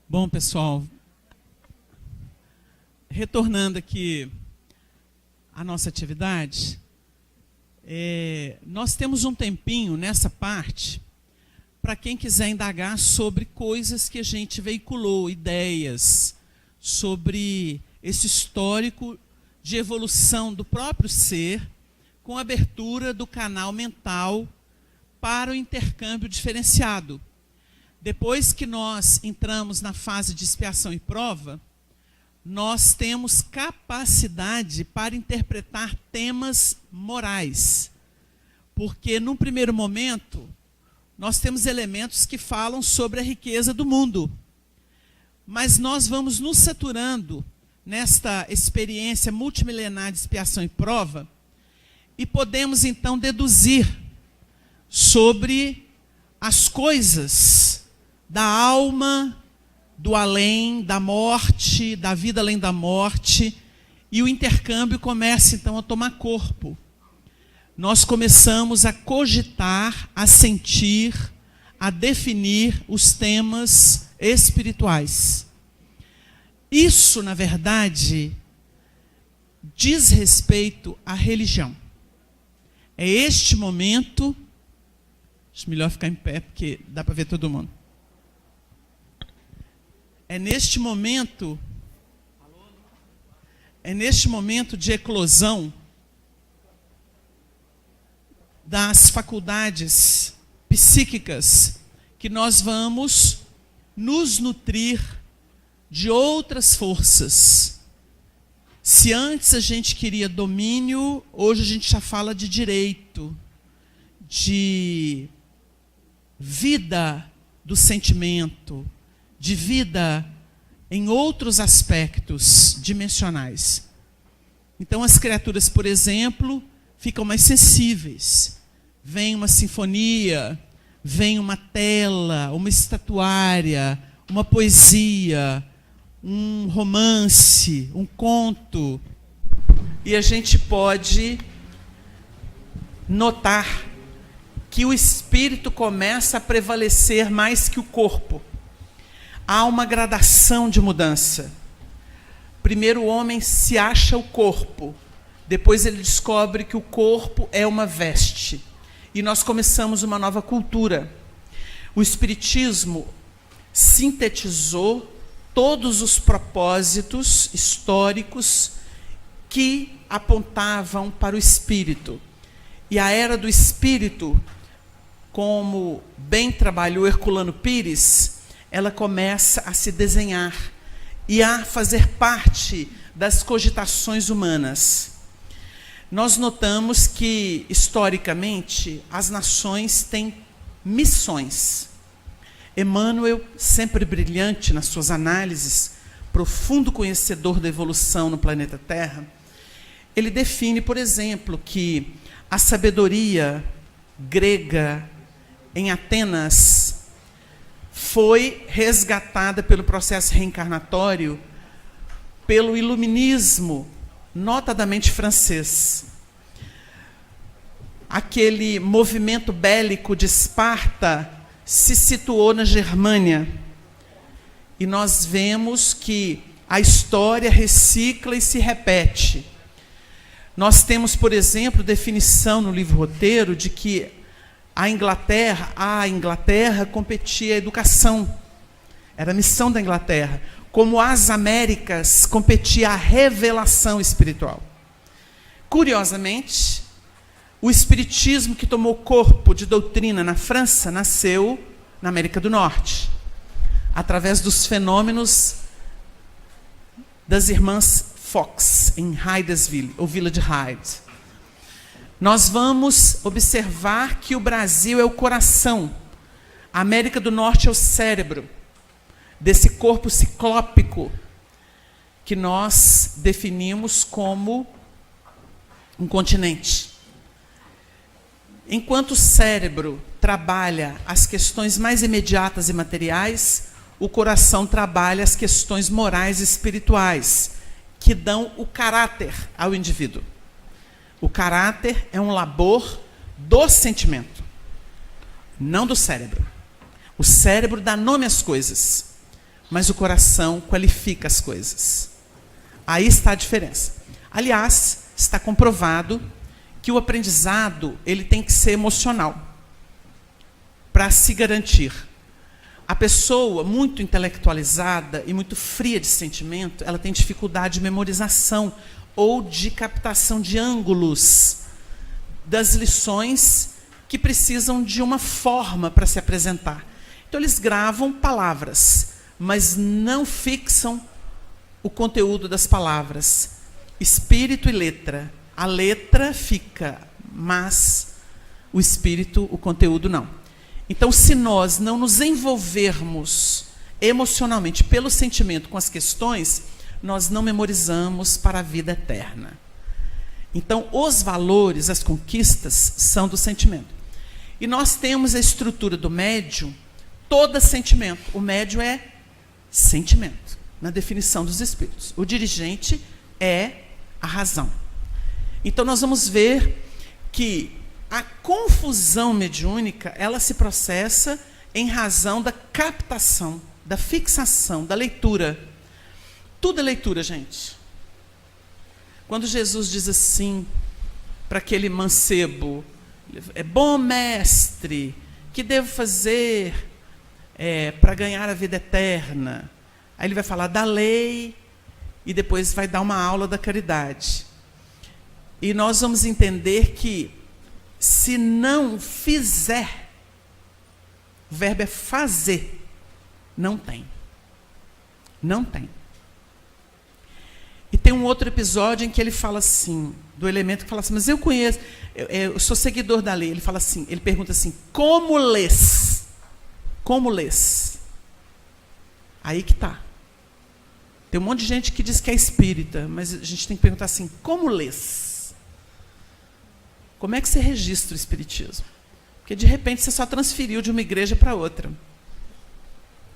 Bom, pessoal, retornando aqui à nossa atividade, nós temos um tempinho nessa parte para quem quiser indagar sobre coisas que a gente veiculou, ideias sobre esse histórico de evolução do próprio ser, com abertura do canal mental para o intercâmbio diferenciado. Depois que nós entramos na fase de expiação e prova, nós temos capacidade para interpretar temas morais. Porque, num primeiro momento, nós temos elementos que falam sobre a riqueza do mundo. Mas nós vamos nos saturando nesta experiência multimilenar de expiação e prova e podemos, então, deduzir sobre as coisas da alma, do além, da morte, da vida além da morte, e o intercâmbio começa então a tomar corpo. Nós começamos a cogitar, a sentir, a definir os temas espirituais. Isso, na verdade, diz respeito à religião. É este momento, acho melhor ficar em pé porque dá para ver todo mundo. É neste momento de eclosão das faculdades psíquicas que nós vamos nos nutrir de outras forças. Se antes a gente queria domínio, hoje a gente já fala de direito, de vida do sentimento, de vida em outros aspectos dimensionais. Então as criaturas, por exemplo, ficam mais sensíveis. Vem uma sinfonia, vem uma tela, uma estatuária, uma poesia, um romance, um conto. E a gente pode notar que o espírito começa a prevalecer mais que o corpo. Há uma gradação de mudança. Primeiro o homem se acha o corpo, depois ele descobre que o corpo é uma veste. E nós começamos uma nova cultura. O Espiritismo sintetizou todos os propósitos históricos que apontavam para o espírito. E a era do espírito, como bem trabalhou Herculano Pires, ela começa a se desenhar e a fazer parte das cogitações humanas. Nós notamos que, historicamente, as nações têm missões. Emmanuel, sempre brilhante nas suas análises, profundo conhecedor da evolução no planeta Terra, ele define, por exemplo, que a sabedoria grega em Atenas foi resgatada pelo processo reencarnatório pelo iluminismo, notadamente francês. Aquele movimento bélico de Esparta se situou na Germânia. E nós vemos que a história recicla e se repete. Nós temos, por exemplo, definição no livro Roteiro de que a Inglaterra competia a educação. Era a missão da Inglaterra. Como as Américas competia a revelação espiritual. Curiosamente, o espiritismo que tomou corpo de doutrina na França nasceu na América do Norte, através dos fenômenos das irmãs Fox, em Hydesville, ou Vila de Hyde. Nós vamos observar que o Brasil é o coração, a América do Norte é o cérebro, desse corpo ciclópico que nós definimos como um continente. Enquanto o cérebro trabalha as questões mais imediatas e materiais, o coração trabalha as questões morais e espirituais, que dão o caráter ao indivíduo. O caráter é um labor do sentimento, não do cérebro. O cérebro dá nome às coisas. mas o coração qualifica as coisas. Aí está a diferença. Aliás, está comprovado que o aprendizado ele tem que ser emocional para se garantir. A pessoa muito intelectualizada e muito fria de sentimento, ela tem dificuldade de memorização ou de captação de ângulos das lições que precisam de uma forma para se apresentar. Então, eles gravam palavras, mas não fixam o conteúdo das palavras. Espírito e letra. A letra fica, mas o espírito, o conteúdo não. Então, se nós não nos envolvermos emocionalmente pelo sentimento com as questões, nós não memorizamos para a vida eterna. Então, os valores, as conquistas, são do sentimento. E nós temos a estrutura do médium, toda sentimento. O médium é sentimento, na definição dos espíritos. O dirigente é a razão. Então, nós vamos ver que a confusão mediúnica, ela se processa em razão da captação, da fixação, da leitura. Tudo é leitura, gente. Quando Jesus diz assim para aquele mancebo, é bom mestre, que devo fazer para ganhar a vida eterna? Aí ele vai falar da lei e depois vai dar uma aula da caridade. E nós vamos entender que se não fizer, o verbo é fazer, não tem. Não tem. E tem um outro episódio em que ele fala assim, do elemento que fala assim, mas eu conheço, eu sou seguidor da lei. Ele fala assim, ele pergunta assim, como lês? Como lês? Aí que está. Tem um monte de gente que diz que é espírita, mas a gente tem que perguntar assim, como lês? Como é que você registra o espiritismo? Porque, de repente, você só transferiu de uma igreja para outra.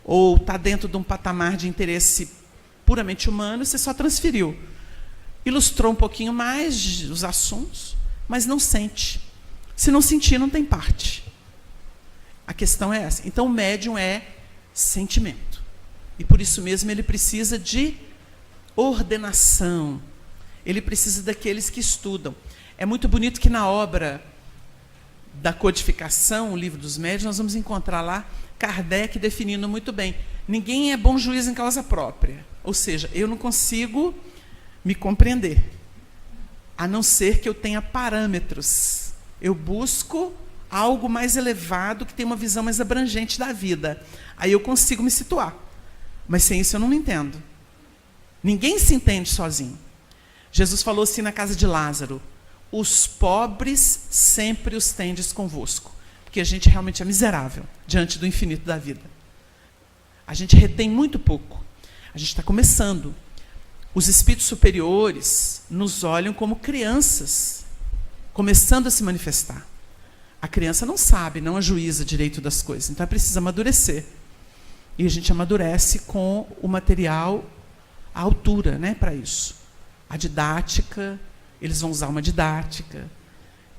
Ou está dentro de um patamar de interesse puramente humano, você só transferiu. Ilustrou um pouquinho mais os assuntos, mas não sente. Se não sentir, não tem parte. A questão é essa. Então, o médium é sentimento. E, por isso mesmo, ele precisa de ordenação. Ele precisa daqueles que estudam. É muito bonito que na obra da codificação, o livro dos médiuns, nós vamos encontrar lá Kardec definindo muito bem. Ninguém é bom juiz em causa própria. Ou seja, eu não consigo me compreender, a não ser que eu tenha parâmetros. Eu busco algo mais elevado, que tem uma visão mais abrangente da vida. Aí eu consigo me situar. Mas sem isso eu não me entendo. Ninguém se entende sozinho. Jesus falou assim na casa de Lázaro, os pobres sempre os tendes convosco. Porque a gente realmente é miserável diante do infinito da vida. A gente retém muito pouco. A gente está começando. Os espíritos superiores nos olham como crianças, começando a se manifestar. A criança não sabe, não ajuiza direito das coisas, então é preciso amadurecer. E a gente amadurece com o material à altura, né, para isso. A didática, eles vão usar uma didática.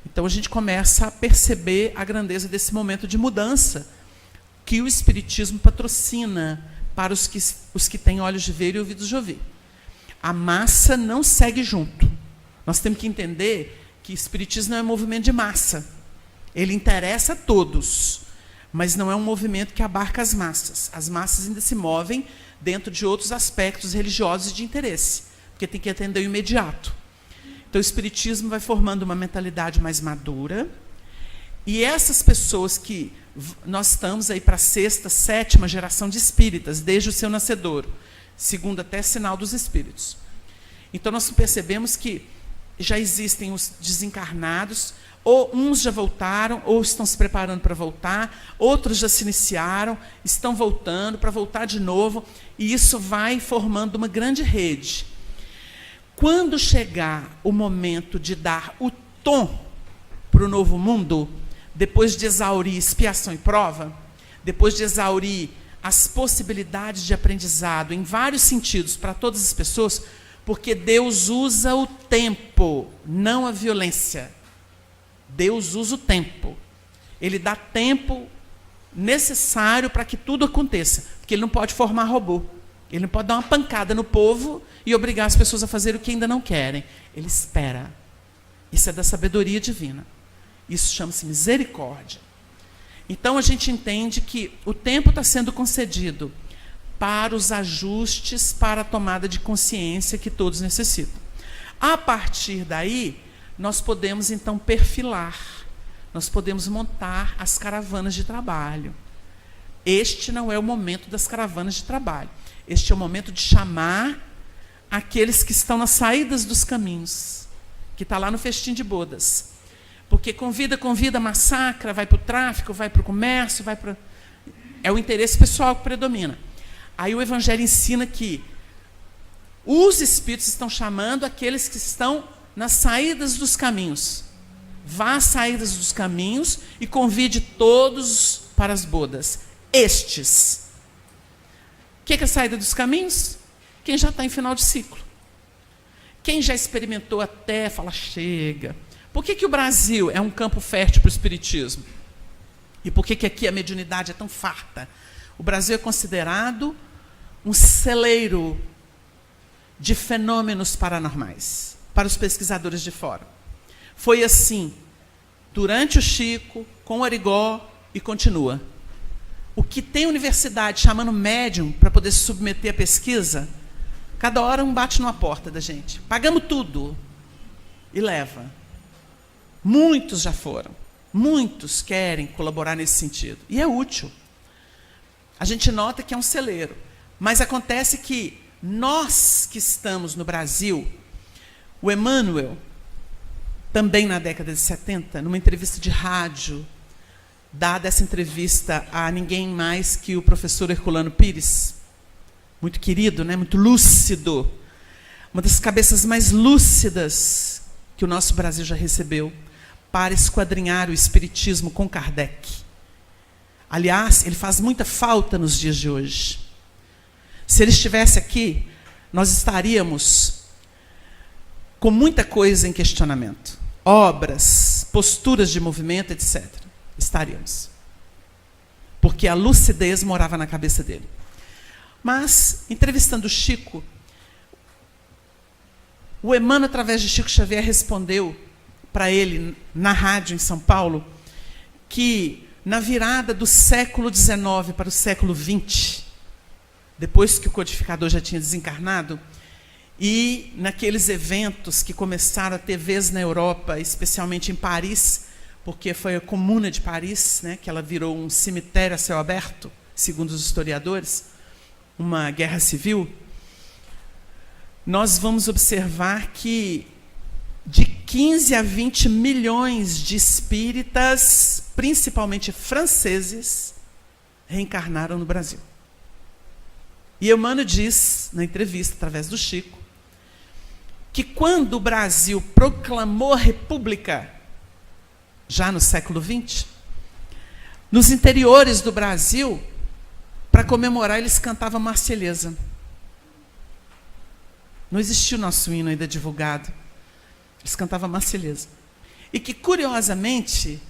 Então a gente começa a perceber a grandeza desse momento de mudança que o Espiritismo patrocina para os que têm olhos de ver e ouvidos de ouvir. A massa não segue junto. Nós temos que entender que o Espiritismo não é um movimento de massa. Ele interessa a todos, mas não é um movimento que abarca as massas. As massas ainda se movem dentro de outros aspectos religiosos e de interesse, porque tem que atender o imediato. Então, o Espiritismo vai formando uma mentalidade mais madura, e essas pessoas que nós estamos aí para a 6ª, 7ª geração de espíritas, desde o seu nascedouro, segundo até sinal dos espíritos. Então, nós percebemos que já existem os desencarnados, ou uns já voltaram, ou estão se preparando para voltar, outros já se iniciaram, estão voltando para voltar de novo, e isso vai formando uma grande rede. Quando chegar o momento de dar o tom para o novo mundo, depois de exaurir expiação e prova, depois de exaurir as possibilidades de aprendizado em vários sentidos para todas as pessoas, porque Deus usa o tempo, não a violência. Deus usa o tempo. Ele dá tempo necessário para que tudo aconteça. Porque ele não pode formar robô. Ele não pode dar uma pancada no povo e obrigar as pessoas a fazer o que ainda não querem. Ele espera. Isso é da sabedoria divina. Isso chama-se misericórdia. Então a gente entende que o tempo está sendo concedido para os ajustes, para a tomada de consciência que todos necessitam. A partir daí, nós podemos então perfilar, nós podemos montar as caravanas de trabalho. Este não é o momento das caravanas de trabalho. Este é o momento de chamar aqueles que estão nas saídas dos caminhos, que está lá no festim de bodas. Porque convida, massacra, vai para o tráfico, vai para o comércio, vai para... É o interesse pessoal que predomina. Aí o Evangelho ensina que os Espíritos estão chamando aqueles que estão nas saídas dos caminhos. Vá às saídas dos caminhos e convide todos para as bodas. Estes. O que é a saída dos caminhos? Quem já está em final de ciclo. Quem já experimentou até, fala, chega. Por que o Brasil é um campo fértil para o espiritismo? E por que aqui a mediunidade é tão farta? O Brasil é considerado um celeiro de fenômenos paranormais para os pesquisadores de fora. Foi assim durante o Chico, com o Arigó e continua. O que tem universidade chamando médium para poder se submeter à pesquisa, cada hora um bate numa porta da gente. Pagamos tudo e leva. Muitos já foram. Muitos querem colaborar nesse sentido. E é útil. A gente nota que é um celeiro. Mas acontece que nós que estamos no Brasil, o Emmanuel, também na década de 70, numa entrevista de rádio, dada essa entrevista a ninguém mais que o professor Herculano Pires, muito querido, né? Muito lúcido, uma das cabeças mais lúcidas que o nosso Brasil já recebeu, para esquadrinhar o espiritismo com Kardec. Aliás, ele faz muita falta nos dias de hoje. Se ele estivesse aqui, nós estaríamos com muita coisa em questionamento. Obras, posturas de movimento, etc. Estaríamos. Porque a lucidez morava na cabeça dele. Mas, entrevistando o Chico, o Emmanuel, através de Chico Xavier, respondeu para ele, na rádio em São Paulo, que na virada do século XIX para o século XX, depois que o codificador já tinha desencarnado, e naqueles eventos que começaram a ter vez na Europa, especialmente em Paris, porque foi a Comuna de Paris, né, que ela virou um cemitério a céu aberto, segundo os historiadores, uma guerra civil, nós vamos observar que de 15 a 20 milhões de espíritas, principalmente franceses, reencarnaram no Brasil. E Emmanuel diz, na entrevista, através do Chico, que quando o Brasil proclamou a República, já no século XX, nos interiores do Brasil, para comemorar, eles cantavam Marselhesa. Não existia o nosso hino ainda divulgado. Eles cantavam Marselhesa. E que, curiosamente,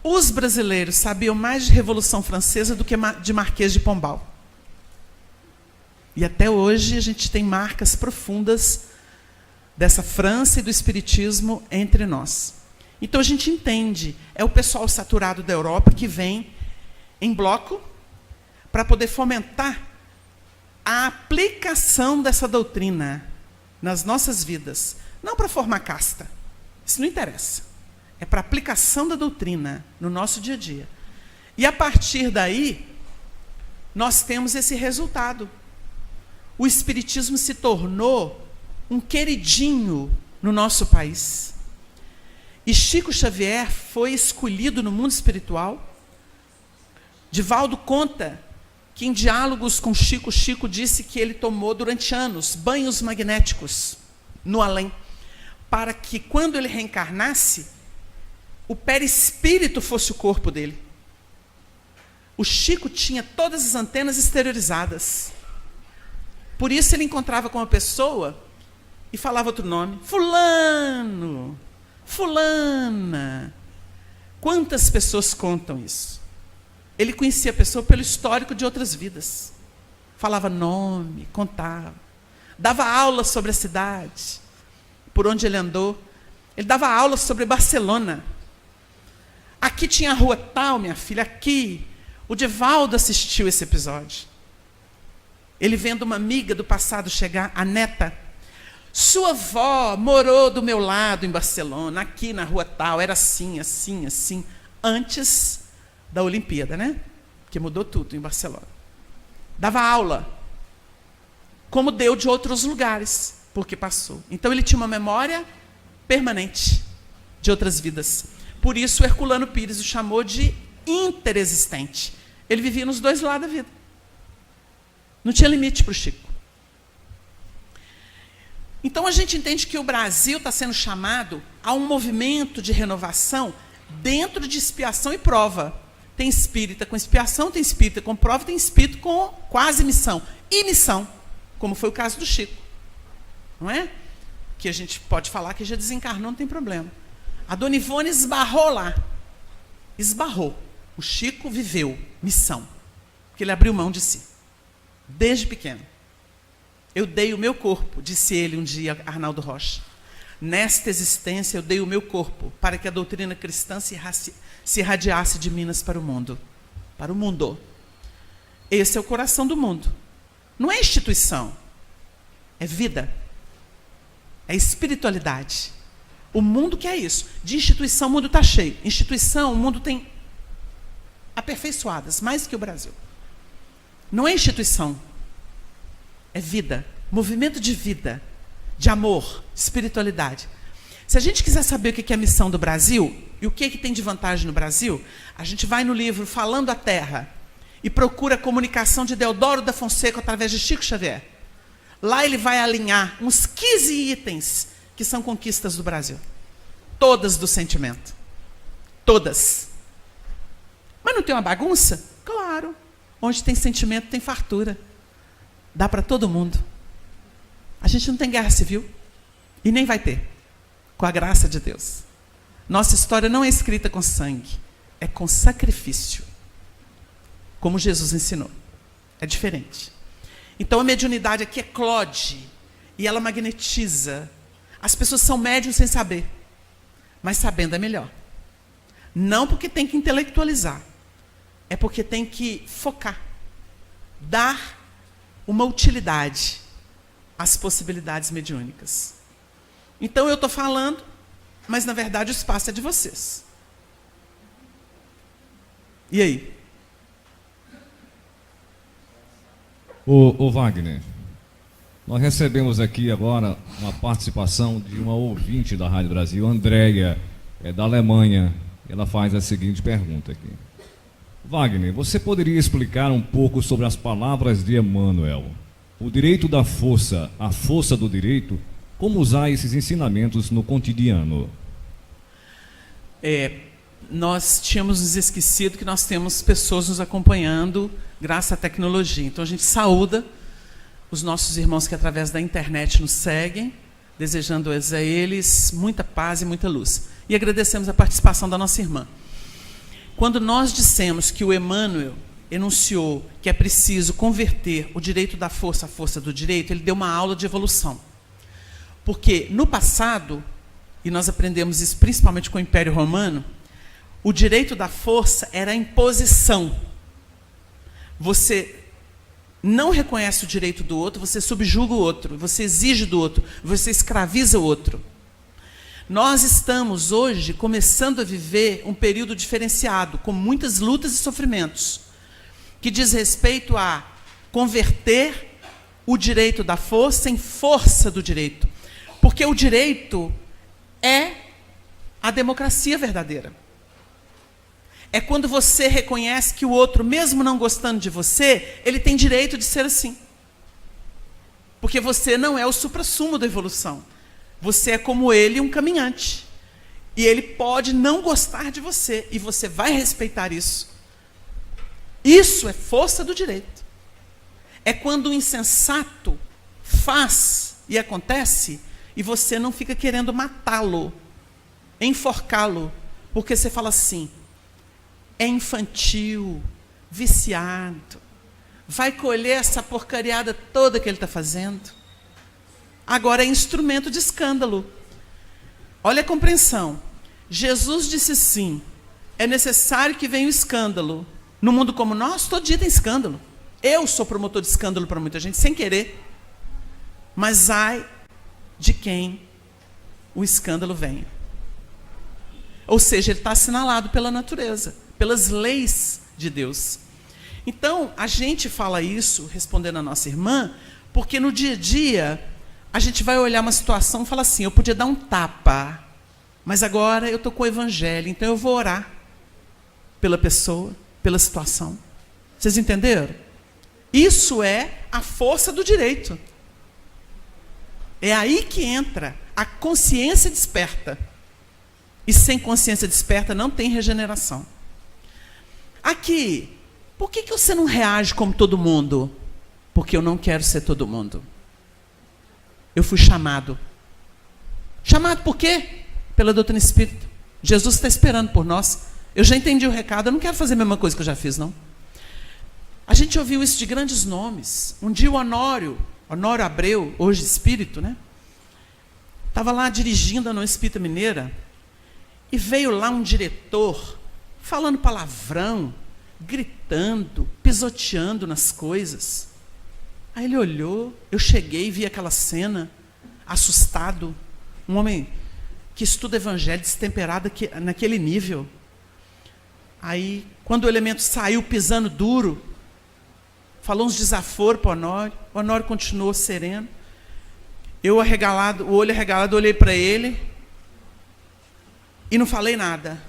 os brasileiros sabiam mais de Revolução Francesa do que de Marquês de Pombal. E até hoje a gente tem marcas profundas dessa França e do espiritismo entre nós. Então a gente entende, é o pessoal saturado da Europa que vem em bloco para poder fomentar a aplicação dessa doutrina nas nossas vidas. Não para formar casta, isso não interessa. É para a aplicação da doutrina no nosso dia a dia. E a partir daí, nós temos esse resultado. O espiritismo se tornou um queridinho no nosso país. E Chico Xavier foi escolhido no mundo espiritual. Divaldo conta que em diálogos com Chico, Chico disse que ele tomou durante anos banhos magnéticos no além, para que quando ele reencarnasse, o perispírito fosse o corpo dele. O Chico tinha todas as antenas exteriorizadas. Por isso ele encontrava com uma pessoa e falava outro nome. Fulano, fulana. Quantas pessoas contam isso? Ele conhecia a pessoa pelo histórico de outras vidas. Falava nome, contava. Dava aula sobre a cidade, por onde ele andou. Ele dava aula sobre Barcelona. Aqui tinha a rua tal, minha filha, aqui. O Divaldo assistiu esse episódio. Ele vendo uma amiga do passado chegar, a neta. Sua avó morou do meu lado em Barcelona, aqui na rua tal, era assim, assim, assim, antes da Olimpíada, né? Que mudou tudo em Barcelona. Dava aula, como deu de outros lugares, porque passou. Então ele tinha uma memória permanente de outras vidas. Por isso Herculano Pires o chamou de interexistente. Ele vivia nos dois lados da vida. Não tinha limite para o Chico. Então a gente entende que o Brasil está sendo chamado a um movimento de renovação dentro de expiação e prova. Tem espírita com expiação, tem espírita com prova, tem espírito com quase missão. E missão, como foi o caso do Chico. Não é? Que a gente pode falar que já desencarnou, não tem problema. A Dona Ivone esbarrou lá. Esbarrou. O Chico viveu missão. Porque ele abriu mão de si. Desde pequeno. Eu dei o meu corpo, disse ele um dia, Arnaldo Rocha. Nesta existência eu dei o meu corpo para que a doutrina cristã se irradiasse de Minas para o mundo. Para o mundo. Esse é o coração do mundo. Não é instituição. É vida. É espiritualidade. O mundo que é isso. De instituição o mundo está cheio. Instituição o mundo tem aperfeiçoadas, mais que o Brasil. Não é instituição. É vida. Movimento de vida. De amor. Espiritualidade. Se a gente quiser saber o que é a missão do Brasil, e o que tem de vantagem no Brasil, a gente vai no livro Falando a Terra e procura a comunicação de Deodoro da Fonseca através de Chico Xavier. Lá ele vai alinhar uns 15 itens que são conquistas do Brasil. Todas do sentimento. Todas. Mas não tem uma bagunça? Claro. Onde tem sentimento, tem fartura. Dá para todo mundo. A gente não tem guerra civil. E nem vai ter. Com a graça de Deus. Nossa história não é escrita com sangue. É com sacrifício. Como Jesus ensinou. É diferente. Então a mediunidade aqui eclode. E ela magnetiza. As pessoas são médiuns sem saber. Mas sabendo é melhor. Não porque tem que intelectualizar. É porque tem que focar. Dar uma utilidade às possibilidades mediúnicas. Então eu estou falando, mas na verdade o espaço é de vocês. E aí? Ô Wagner, nós recebemos aqui agora uma participação de uma ouvinte da Rádio Brasil, Andréia, da Alemanha. Ela faz a seguinte pergunta aqui. Wagner, você poderia explicar um pouco sobre as palavras de Emmanuel? O direito da força, a força do direito, como usar esses ensinamentos no cotidiano? Nós tínhamos nos esquecido que nós temos pessoas nos acompanhando graças à tecnologia. Então a gente saúda os nossos irmãos que através da internet nos seguem, desejando a eles muita paz e muita luz. E agradecemos a participação da nossa irmã. Quando nós dissemos que o Emmanuel enunciou que é preciso converter o direito da força à força do direito, ele deu uma aula de evolução. Porque no passado, e nós aprendemos isso principalmente com o Império Romano, o direito da força era a imposição. Você não reconhece o direito do outro, você subjuga o outro, você exige do outro, você escraviza o outro. Nós estamos hoje começando a viver um período diferenciado, com muitas lutas e sofrimentos, que diz respeito a converter o direito da força em força do direito. Porque o direito é a democracia verdadeira. É quando você reconhece que o outro, mesmo não gostando de você, ele tem direito de ser assim. Porque você não é o suprassumo da evolução. Você é como ele, um caminhante. E ele pode não gostar de você. E você vai respeitar isso. Isso é força do direito. É quando o insensato faz e acontece, e você não fica querendo matá-lo, enforcá-lo, porque você fala assim, é infantil, viciado, vai colher essa porcariada toda que ele está fazendo. Agora é instrumento de escândalo. Olha a compreensão. Jesus disse sim, é necessário que venha o escândalo. No mundo como nós, todo dia tem escândalo. Eu sou promotor de escândalo para muita gente, sem querer. Mas ai de quem o escândalo venha. Ou seja, ele está assinalado pela natureza, pelas leis de Deus. Então, a gente fala isso, respondendo a nossa irmã, porque no dia a dia, a gente vai olhar uma situação e falar assim, eu podia dar um tapa, mas agora eu estou com o evangelho, então eu vou orar pela pessoa, pela situação. Vocês entenderam? Isso é a força do direito. É aí que entra a consciência desperta. E sem consciência desperta não tem regeneração. Aqui, por que você não reage como todo mundo? Porque eu não quero ser todo mundo. Eu fui chamado. Chamado por quê? Pela doutrina espírita. Jesus está esperando por nós. Eu já entendi o recado, eu não quero fazer a mesma coisa que eu já fiz, não. A gente ouviu isso de grandes nomes. Um dia o Honório Abreu, hoje espírito, né? Estava lá dirigindo a União Espírita Mineira e veio lá um diretor falando palavrão, gritando, pisoteando nas coisas. Aí ele olhou, eu cheguei e vi aquela cena, assustado, um homem que estuda evangelho destemperado naquele nível. Aí, quando o elemento saiu pisando duro, falou uns desaforos para o Honório continuou sereno. Eu arregalado, o olho arregalado, olhei para ele e não falei nada.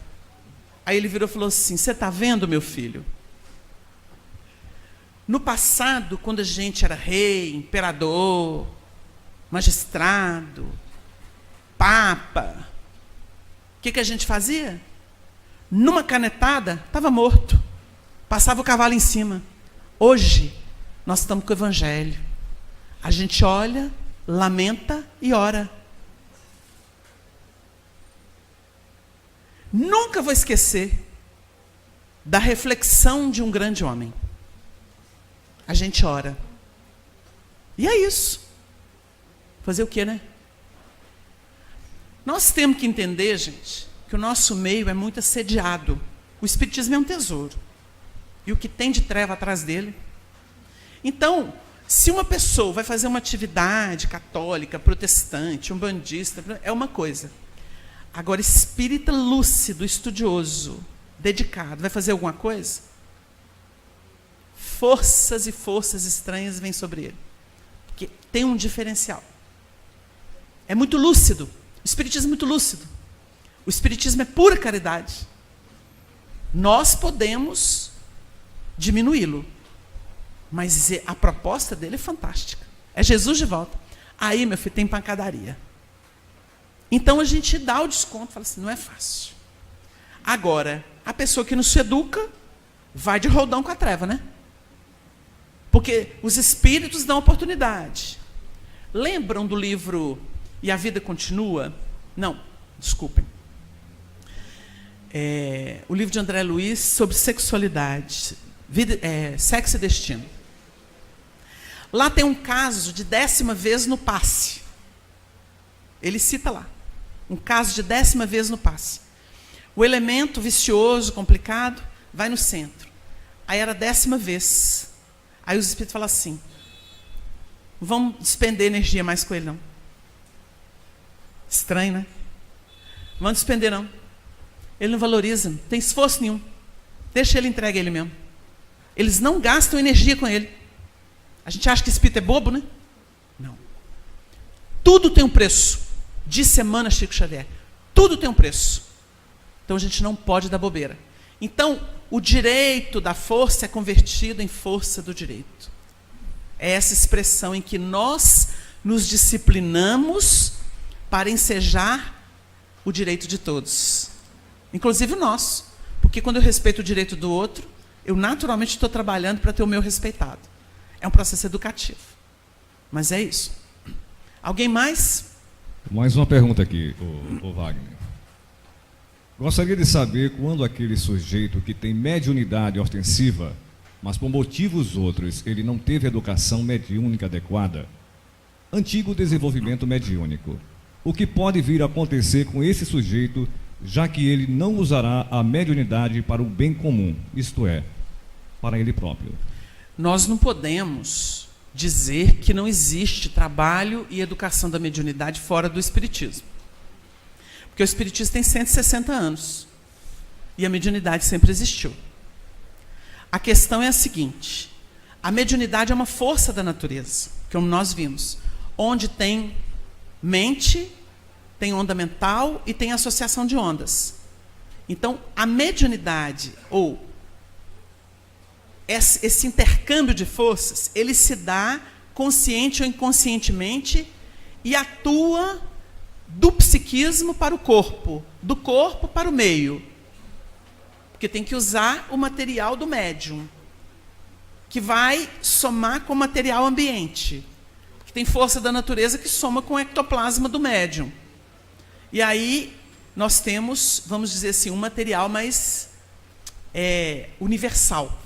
Aí ele virou e falou assim, você está vendo, meu filho? No passado, quando a gente era rei, imperador, magistrado, papa, o que a gente fazia? Numa canetada, estava morto. Passava o cavalo em cima. Hoje, nós estamos com o evangelho. A gente olha, lamenta e ora. Nunca vou esquecer da reflexão de um grande homem. A gente ora. E é isso. Fazer o quê, né? Nós temos que entender, gente, que o nosso meio é muito assediado. O espiritismo é um tesouro. E o que tem de treva atrás dele. Então, se uma pessoa vai fazer uma atividade católica, protestante, umbandista, é uma coisa. Agora, espírita lúcido, estudioso, dedicado, vai fazer alguma coisa? Forças e forças estranhas vêm sobre ele. Porque tem um diferencial. É muito lúcido. O espiritismo é muito lúcido. O espiritismo é pura caridade. Nós podemos diminuí-lo. Mas a proposta dele é fantástica. É Jesus de volta. Aí, meu filho, tem pancadaria. Então a gente dá o desconto, fala assim, não é fácil. Agora, a pessoa que não se educa, vai de roldão com a treva, né? Porque os espíritos dão oportunidade. Lembram do livro E a Vida Continua? Não, desculpem. O livro de André Luiz sobre sexualidade, sexo e destino. Lá tem um caso de 10ª vez no passe. Ele cita lá. Um caso de 10ª vez no passe. O elemento vicioso, complicado, vai no centro. Aí era a 10ª vez. Aí os espíritos falam assim, não vamos despender energia mais com ele, não. Estranho, né? Não vamos despender, não. Ele não valoriza, não tem esforço nenhum. Deixa ele entregue a ele mesmo. Eles não gastam energia com ele. A gente acha que espírito é bobo, né? Não. Tudo tem um preço. De semana, Chico Xavier. Tudo tem um preço. Então a gente não pode dar bobeira. Então, o direito da força é convertido em força do direito. É essa expressão em que nós nos disciplinamos para ensejar o direito de todos. Inclusive o nosso. Porque quando eu respeito o direito do outro, eu naturalmente estou trabalhando para ter o meu respeitado. É um processo educativo. Mas é isso. Alguém mais? Mais uma pergunta aqui, o Wagner. Gostaria de saber quando aquele sujeito que tem mediunidade ostensiva mas por motivos outros ele não teve educação mediúnica adequada, antigo desenvolvimento mediúnico. O que pode vir a acontecer com esse sujeito, já que ele não usará a mediunidade para o bem comum, isto é, para ele próprio? Nós não podemos dizer que não existe trabalho e educação da mediunidade fora do espiritismo. Porque o espiritismo tem 160 anos e a mediunidade sempre existiu. A questão é a seguinte: a mediunidade é uma força da natureza, como nós vimos, onde tem mente, tem onda mental e tem associação de ondas. Então, a mediunidade, ou esse intercâmbio de forças, ele se dá consciente ou inconscientemente e atua do psiquismo para o corpo, do corpo para o meio. Porque tem que usar o material do médium, que vai somar com o material ambiente, que tem força da natureza que soma com o ectoplasma do médium. E aí nós temos, vamos dizer assim, um material mais universal,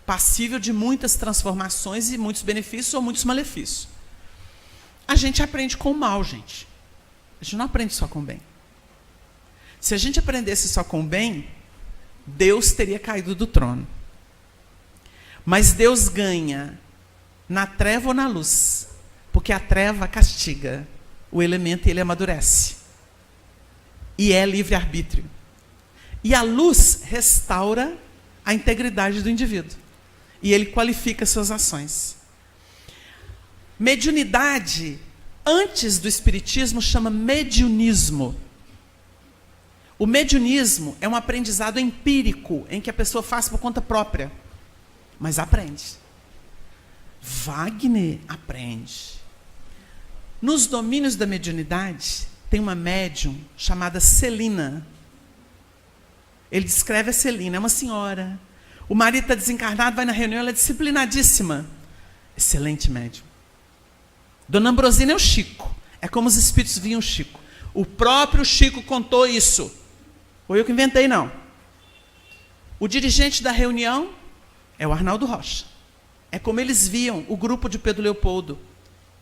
passível de muitas transformações e muitos benefícios ou muitos malefícios. A gente aprende com o mal, gente. A gente não aprende só com o bem. Se a gente aprendesse só com o bem, Deus teria caído do trono. Mas Deus ganha na treva ou na luz, porque a treva castiga o elemento e ele amadurece. E é livre-arbítrio. E a luz restaura a integridade do indivíduo. E ele qualifica suas ações. Mediunidade, antes do espiritismo, chama mediunismo. O mediunismo é um aprendizado empírico, em que a pessoa faz por conta própria, mas aprende. Wagner aprende. Nos domínios da mediunidade, tem uma médium chamada Celina. Ele descreve a Celina, é uma senhora. O marido está desencarnado, vai na reunião, ela é disciplinadíssima. Excelente médium. Dona Ambrosina é o Chico. É como os espíritos viam o Chico. O próprio Chico contou isso. Foi eu que inventei, não. O dirigente da reunião é o Arnaldo Rocha. É como eles viam o grupo de Pedro Leopoldo.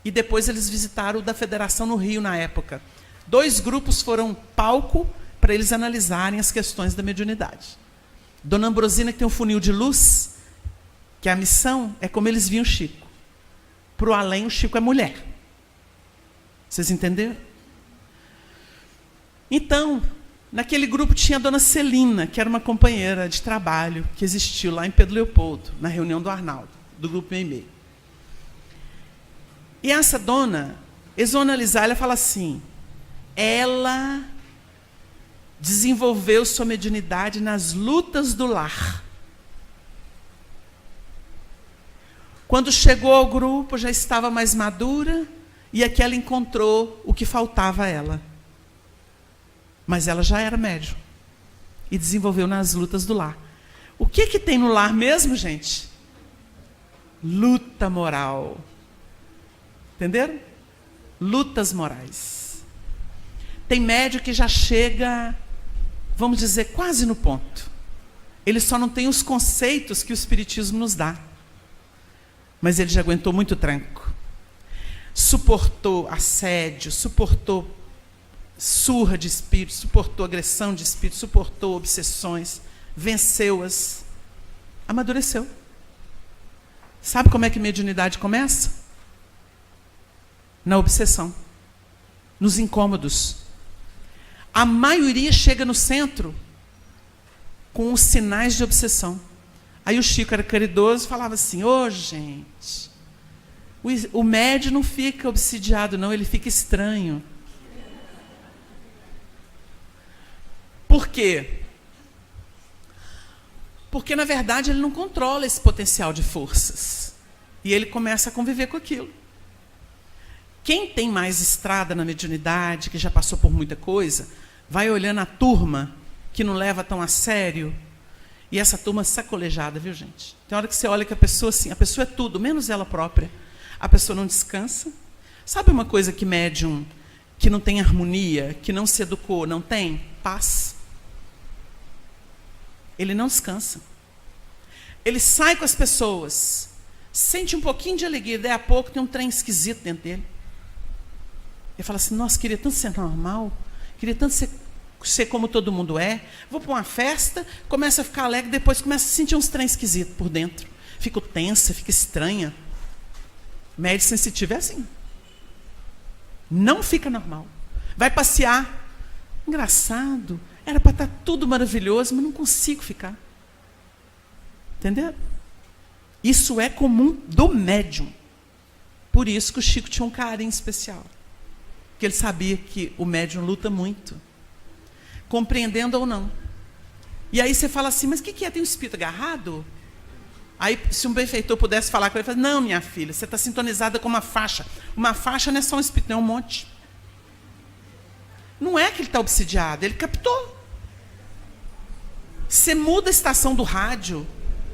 E depois eles visitaram o da Federação no Rio, na época. 2 grupos foram palco para eles analisarem as questões da mediunidade. Dona Ambrosina, que tem um funil de luz, que a missão é como eles viam o Chico. Para o além, o Chico é mulher. Vocês entenderam? Então, naquele grupo tinha a Dona Celina, que era uma companheira de trabalho que existiu lá em Pedro Leopoldo, na reunião do Arnaldo, do grupo Meimei. E essa dona, eles vão analisar, ela fala assim, ela desenvolveu sua mediunidade nas lutas do lar. Quando chegou ao grupo, já estava mais madura, e aqui ela encontrou o que faltava a ela. Mas ela já era médium. E desenvolveu nas lutas do lar. O que tem no lar mesmo, gente? Luta moral. Entenderam? Lutas morais. Tem médium que já chega, vamos dizer, quase no ponto. Ele só não tem os conceitos que o espiritismo nos dá. Mas ele já aguentou muito tranco. Suportou assédio, suportou surra de espírito, suportou agressão de espírito, suportou obsessões, venceu-as, amadureceu. Sabe como é que mediunidade começa? Na obsessão, nos incômodos. A maioria chega no centro com os sinais de obsessão. Aí o Chico era caridoso e falava assim, gente, o médium não fica obsidiado não, ele fica estranho. Por quê? Porque, na verdade, ele não controla esse potencial de forças. E ele começa a conviver com aquilo. Quem tem mais estrada na mediunidade, que já passou por muita coisa, vai olhando a turma que não leva tão a sério. E essa turma sacolejada, viu, gente? Tem hora que você olha que a pessoa, assim, a pessoa é tudo, menos ela própria. A pessoa não descansa. Sabe uma coisa que médium, que não tem harmonia, que não se educou, não tem? Paz. Ele não descansa. Ele sai com as pessoas, sente um pouquinho de alegria, daí a pouco tem um trem esquisito dentro dele. Ele fala assim, nossa, queria tanto ser normal, queria tanto ser como todo mundo é. Vou para uma festa, começa a ficar alegre, depois começa a sentir uns trem esquisitos por dentro. Fico tensa, fica estranha. Médio sensitivo é assim. Não fica normal. Vai passear. Engraçado. Era para estar tudo maravilhoso, mas não consigo ficar. Entendeu? Isso é comum do médium. Por isso que o Chico tinha um carinho especial. Porque ele sabia que o médium luta muito. Compreendendo ou não. E aí você fala assim, mas o que é? Tem um espírito agarrado? Aí, se um benfeitor pudesse falar com ele, ele fala, não, minha filha, você está sintonizada com uma faixa. Uma faixa não é só um espírito, não é um monte. Não é que ele está obsidiado, ele captou. Você muda a estação do rádio,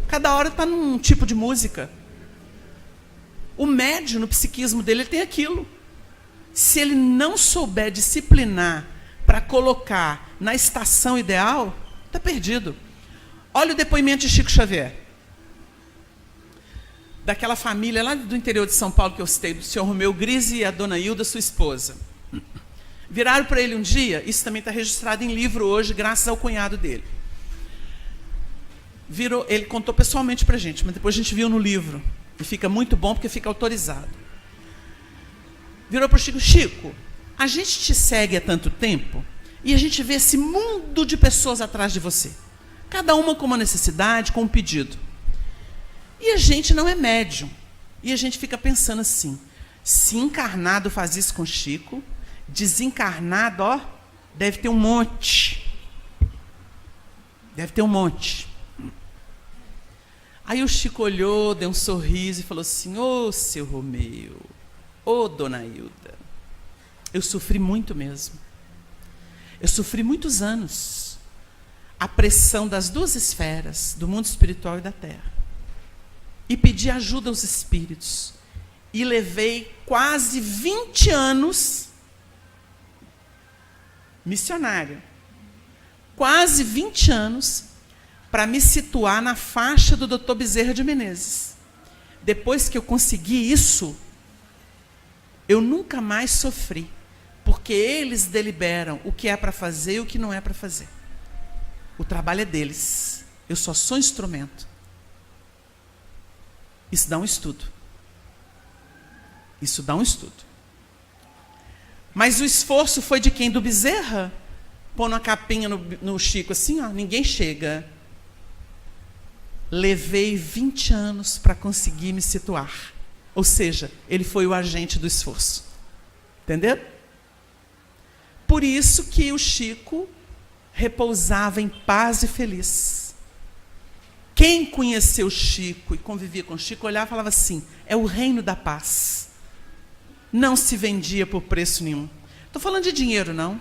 cada hora está num tipo de música. O médium, no psiquismo dele, ele tem aquilo. Se ele não souber disciplinar para colocar na estação ideal, está perdido. Olha o depoimento de Chico Xavier. Daquela família lá do interior de São Paulo que eu citei, do senhor Romeu Grise e a dona Hilda, sua esposa. Viraram para ele um dia, isso também está registrado em livro hoje, graças ao cunhado dele. Ele contou pessoalmente para a gente, mas depois a gente viu no livro. E fica muito bom porque fica autorizado. Virou para o Chico, Chico, a gente te segue há tanto tempo e a gente vê esse mundo de pessoas atrás de você. Cada uma com uma necessidade, com um pedido. E a gente não é médium. E a gente fica pensando assim, se encarnado faz isso com Chico, desencarnado, ó, deve ter um monte. Deve ter um monte. Aí o Chico olhou, deu um sorriso e falou assim, ô, seu Romeu, ô, dona Hilda, eu sofri muito mesmo. Eu sofri muitos anos a pressão das duas esferas, do mundo espiritual e da terra. E pedi ajuda aos espíritos. E levei quase 20 anos missionário. Quase 20 anos para me situar na faixa do Dr. Bezerra de Menezes. Depois que eu consegui isso, eu nunca mais sofri. Porque eles deliberam o que é para fazer e o que não é para fazer. O trabalho é deles. Eu só sou instrumento. Isso dá um estudo. Isso dá um estudo. Mas o esforço foi de quem? Do Bezerra? Pondo a capinha no Chico assim, ó, ninguém chega. Levei 20 anos para conseguir me situar. Ou seja, ele foi o agente do esforço. Entendeu? Por isso que o Chico repousava em paz e feliz. Quem conheceu Chico e convivia com Chico, olhava e falava assim, é o reino da paz. Não se vendia por preço nenhum. Estou falando de dinheiro, não.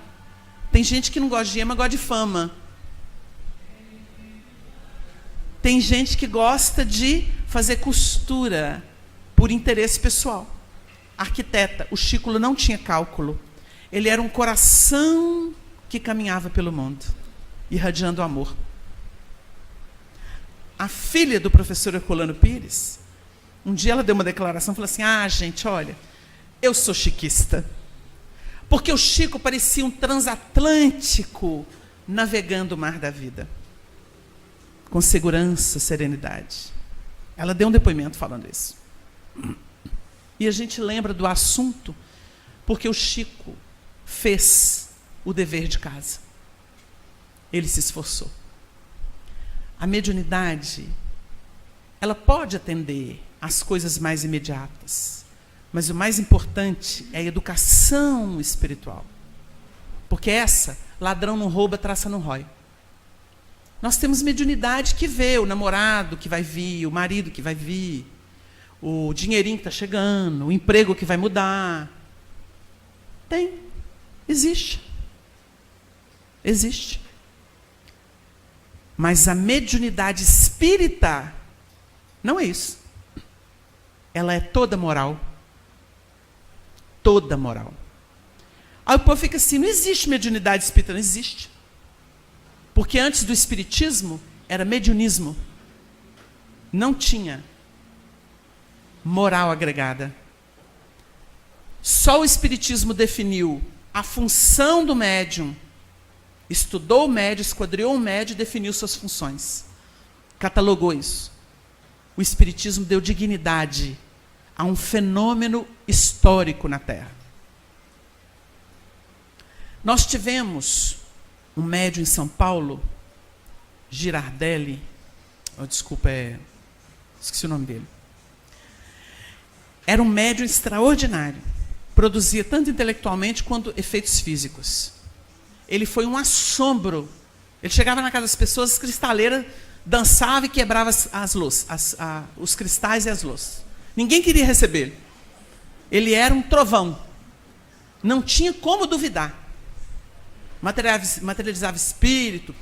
Tem gente que não gosta de dinheiro, mas gosta de fama. Tem gente que gosta de fazer costura por interesse pessoal. Arquiteta, o Chico não tinha cálculo. Ele era um coração que caminhava pelo mundo, irradiando amor. A filha do professor Herculano Pires, um dia ela deu uma declaração, falou assim, gente, olha, eu sou chiquista. Porque o Chico parecia um transatlântico navegando o mar da vida. Com segurança, serenidade. Ela deu um depoimento falando isso. E a gente lembra do assunto porque o Chico fez o dever de casa. Ele se esforçou. A mediunidade, ela pode atender às coisas mais imediatas, mas o mais importante é a educação espiritual. Porque essa, ladrão não rouba, traça não rói. Nós temos mediunidade que vê o namorado que vai vir, o marido que vai vir, o dinheirinho que está chegando, o emprego que vai mudar. Tem, existe. Existe. Mas a mediunidade espírita não é isso. Ela é toda moral. Toda moral. Aí o povo fica assim, não existe mediunidade espírita. Não existe. Porque antes do espiritismo, era mediunismo. não tinha moral agregada. Só o Espiritismo definiu a função do médium, estudou o médium, esquadriou o médium e definiu suas funções. Catalogou isso. O Espiritismo deu dignidade a um fenômeno histórico na Terra. Nós tivemos um médium em São Paulo, Girardelli, esqueci o nome dele. Era um médium extraordinário, produzia tanto intelectualmente quanto efeitos físicos. Ele foi um assombro. Ele chegava na casa das pessoas, as cristaleiras, dançava e quebrava os cristais e as louças. Ninguém queria recebê-lo. Ele era um trovão. Não tinha como duvidar. Materializava espírito,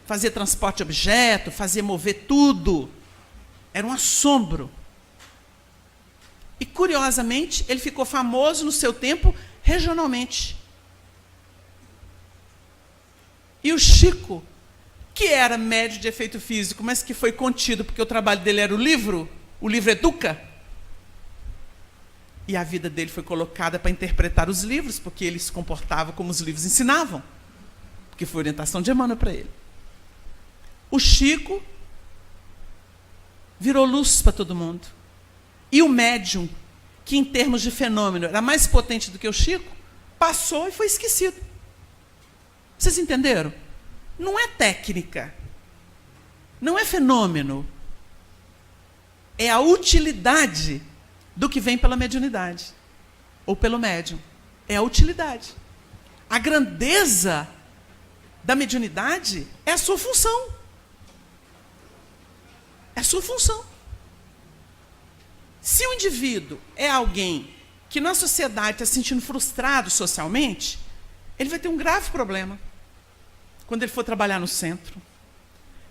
fazia transporte de objeto, fazia mover tudo. Era um assombro. E, curiosamente, ele ficou famoso no seu tempo regionalmente. E o Chico, que era médium de efeito físico, mas que foi contido porque o trabalho dele era o livro educa, e a vida dele foi colocada para interpretar os livros, porque ele se comportava como os livros ensinavam, porque foi orientação de Emmanuel para ele. O Chico virou luz para todo mundo. E o médium, que em termos de fenômeno era mais potente do que o Chico, passou e foi esquecido. Vocês entenderam? Não é técnica, não é fenômeno, é a utilidade do que vem pela mediunidade, ou pelo médium. É a utilidade. A grandeza da mediunidade é a sua função. É a sua função. Se o indivíduo é alguém que na sociedade está se sentindo frustrado socialmente, ele vai ter um grave problema quando ele for trabalhar no centro.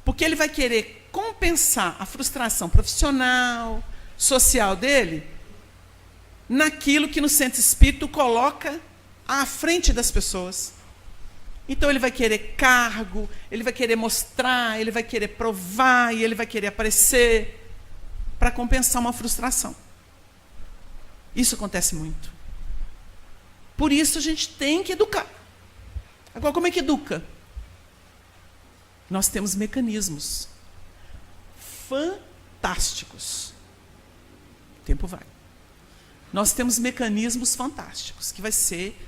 Porque ele vai querer compensar a frustração profissional, social dele, naquilo que no centro espírita coloca à frente das pessoas. Então ele vai querer cargo, ele vai querer mostrar, ele vai querer provar, e ele vai querer aparecer para compensar uma frustração. Isso acontece muito. Por isso a gente tem que educar. Agora, como é que educa? Nós temos mecanismos fantásticos. O tempo vai. Nós temos mecanismos fantásticos, que vai ser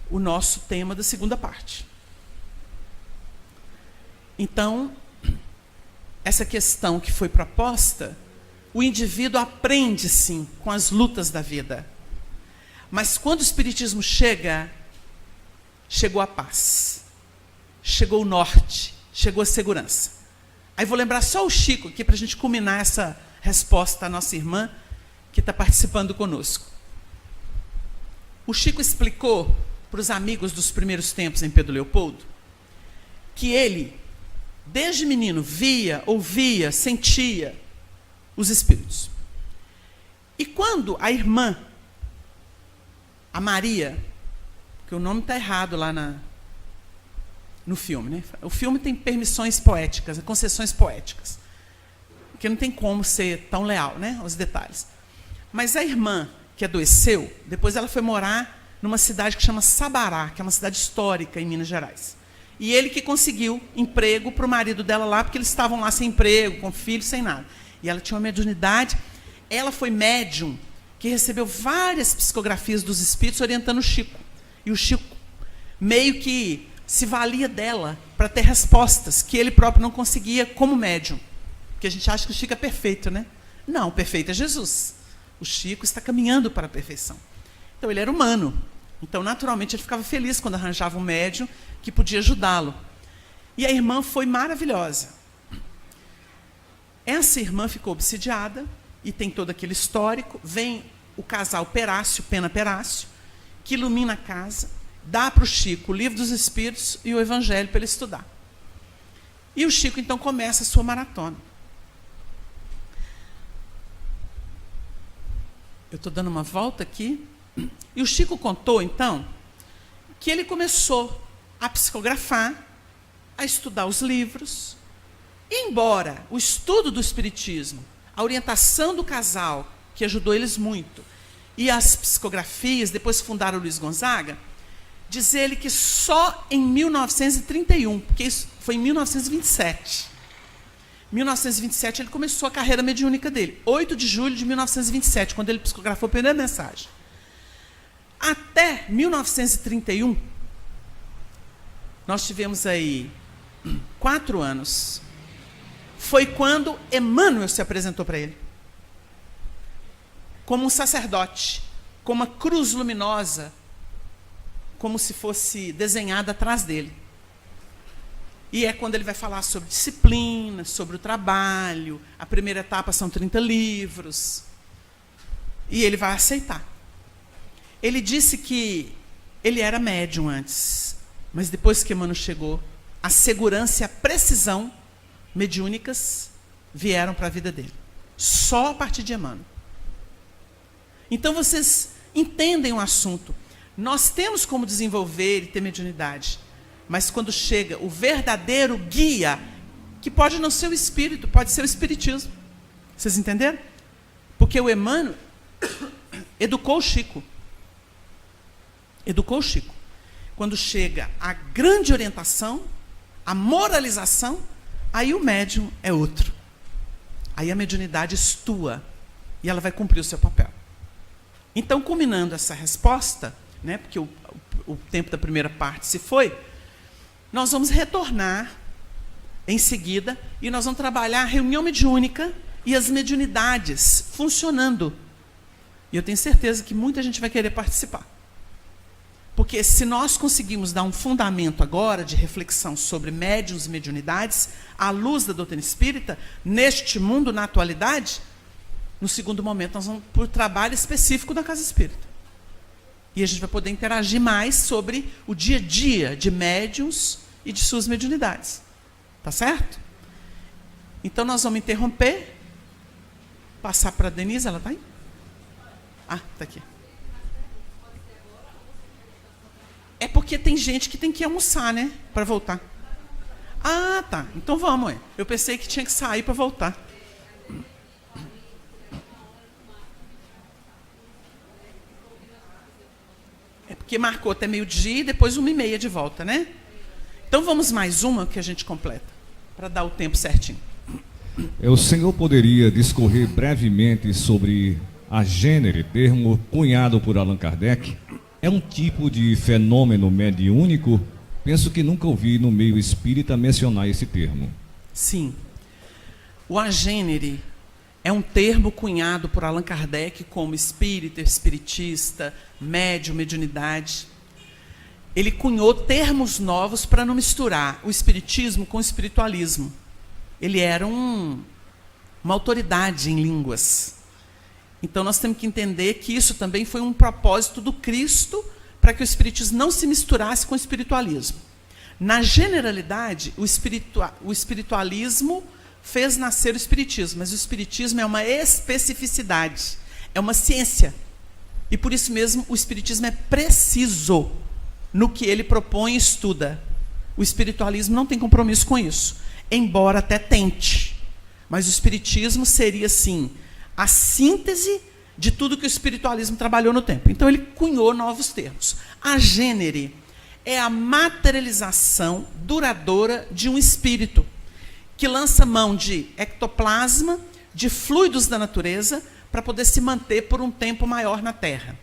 o nosso tema da segunda parte. Então, essa questão que foi proposta, o indivíduo aprende, sim, com as lutas da vida. Mas quando o Espiritismo chegou a paz, chegou o norte, chegou a segurança. Aí vou lembrar só o Chico aqui para a gente culminar essa resposta à nossa irmã que está participando conosco. O Chico explicou para os amigos dos primeiros tempos em Pedro Leopoldo que ele, desde menino, via, ouvia, sentia os espíritos. E quando a irmã, a Maria, que o nome está errado lá no filme, né? O filme tem permissões poéticas, concessões poéticas, porque não tem como ser tão leal, né, aos detalhes. Mas a irmã que adoeceu, depois ela foi morar numa cidade que chama Sabará, que é uma cidade histórica em Minas Gerais. E ele que conseguiu emprego para o marido dela lá, porque eles estavam lá sem emprego, com filho, sem nada. E ela tinha uma mediunidade. Ela foi médium que recebeu várias psicografias dos espíritos orientando o Chico. E o Chico meio que se valia dela para ter respostas que ele próprio não conseguia como médium. Porque a gente acha que o Chico é perfeito, né? Não, o perfeito é Jesus. O Chico está caminhando para a perfeição. Então, ele era humano. Então, naturalmente, ele ficava feliz quando arranjava um médium que podia ajudá-lo. E a irmã foi maravilhosa. Essa irmã ficou obsidiada, e tem todo aquele histórico. Vem o casal Perácio, Pena Perácio, que ilumina a casa, dá para o Chico o Livro dos Espíritos e o Evangelho para ele estudar. E o Chico, então, começa a sua maratona. Eu estou dando uma volta aqui. E o Chico contou, então, que ele começou a psicografar, a estudar os livros. E embora o estudo do Espiritismo a orientação do casal, que ajudou eles muito, e as psicografias, depois fundaram o Luiz Gonzaga, diz ele que só em 1931, porque isso foi em 1927. 1927 ele começou a carreira mediúnica dele, 8 de julho de 1927, quando ele psicografou a primeira mensagem. Até 1931, nós tivemos aí 4 anos. Foi quando Emmanuel se apresentou para ele, como um sacerdote, com uma cruz luminosa, como se fosse desenhada atrás dele. E é quando ele vai falar sobre disciplina, sobre o trabalho. A primeira etapa são 30 livros. E ele vai aceitar. Ele disse que ele era médium antes, mas depois que Emmanuel chegou, a segurança e a precisão mediúnicas vieram para a vida dele. Só a partir de Emmanuel. Então vocês entendem o assunto. Nós temos como desenvolver e ter mediunidade, mas quando chega o verdadeiro guia, que pode não ser o espírito, pode ser o espiritismo. Vocês entenderam? Porque o Emmanuel educou o Chico. Educou o Chico. Quando chega a grande orientação, a moralização, aí o médium é outro. Aí a mediunidade estua e ela vai cumprir o seu papel. Então, culminando essa resposta, né, porque o tempo da primeira parte se foi, nós vamos retornar em seguida e nós vamos trabalhar a reunião mediúnica e as mediunidades funcionando. E eu tenho certeza que muita gente vai querer participar. Porque se nós conseguimos dar um fundamento agora de reflexão sobre médiuns e mediunidades, à luz da doutrina espírita, neste mundo, na atualidade, no segundo momento nós vamos para o trabalho específico da Casa Espírita. E a gente vai poder interagir mais sobre o dia a dia de médiuns e de suas mediunidades. Tá certo? Então nós vamos interromper, passar para a Denise, ela está aí? Ah, está aqui. É porque tem gente que tem que almoçar, né? Para voltar. Ah, tá. Então vamos, ué. Eu pensei que tinha que sair para voltar. É porque marcou até meio-dia e depois 1h30 de volta, né? Então vamos mais uma que a gente completa, para dar o tempo certinho. O senhor poderia discorrer brevemente sobre a gênere, termo cunhado por Allan Kardec? É um tipo de fenômeno mediúnico? Penso que nunca ouvi no meio espírita mencionar esse termo. Sim. O agênere é um termo cunhado por Allan Kardec como espírita, espiritista, médium, mediunidade. Ele cunhou termos novos para não misturar o espiritismo com o espiritualismo. Ele era uma autoridade em línguas. Então nós temos que entender que isso também foi um propósito do Cristo para que o espiritismo não se misturasse com o espiritualismo. Na generalidade, o espiritualismo fez nascer o espiritismo, mas o espiritismo é uma especificidade, é uma ciência. E por isso mesmo o espiritismo é preciso no que ele propõe e estuda. O espiritualismo não tem compromisso com isso, embora até tente. Mas o espiritismo seria, sim, a síntese de tudo que o espiritualismo trabalhou no tempo. Então ele cunhou novos termos. A gênere é a materialização duradoura de um espírito que lança mão de ectoplasma, de fluidos da natureza, para poder se manter por um tempo maior na Terra.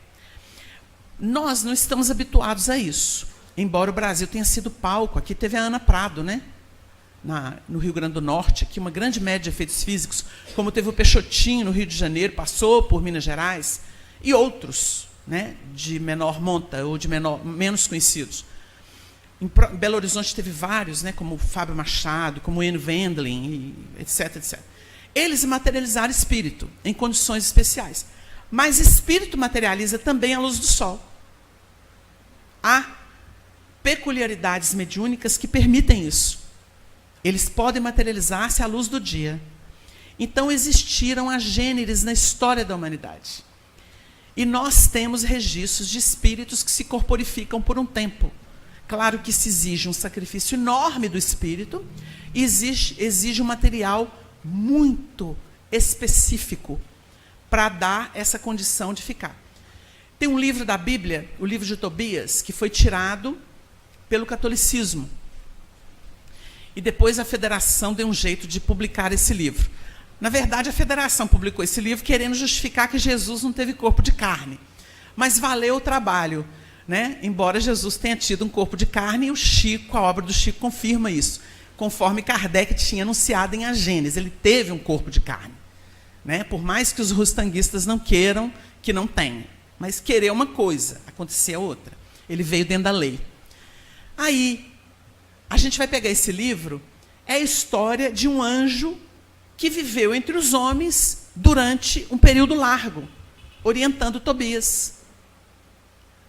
Nós não estamos habituados a isso, embora o Brasil tenha sido palco. Aqui teve a Ana Prado, né? No Rio Grande do Norte, aqui uma grande média de efeitos físicos, como teve o Peixotinho no Rio de Janeiro, passou por Minas Gerais, e outros, né, de menor monta ou de menos conhecidos. Em Belo Horizonte teve vários, né, como o Fábio Machado, como o Ian Wendling, etc, etc. Eles materializaram espírito em condições especiais. Mas espírito materializa também a luz do sol. Há peculiaridades mediúnicas que permitem isso. Eles podem materializar-se à luz do dia. Então existiram as gêneres na história da humanidade. E nós temos registros de espíritos que se corporificam por um tempo. Claro que se exige um sacrifício enorme do espírito, exige um material muito específico para dar essa condição de ficar. Tem um livro da Bíblia, o livro de Tobias, que foi tirado pelo catolicismo. E depois a federação deu um jeito de publicar esse livro. Na verdade, a federação publicou esse livro querendo justificar que Jesus não teve corpo de carne. Mas valeu o trabalho, né? Embora Jesus tenha tido um corpo de carne, e o Chico, a obra do Chico, confirma isso. Conforme Kardec tinha anunciado em A Gênese, ele teve um corpo de carne. Né? Por mais que os rustanguistas não queiram que não tenha. Mas querer uma coisa, acontecer outra. Ele veio dentro da lei. Aí, a gente vai pegar esse livro, é a história de um anjo que viveu entre os homens durante um período largo, orientando Tobias,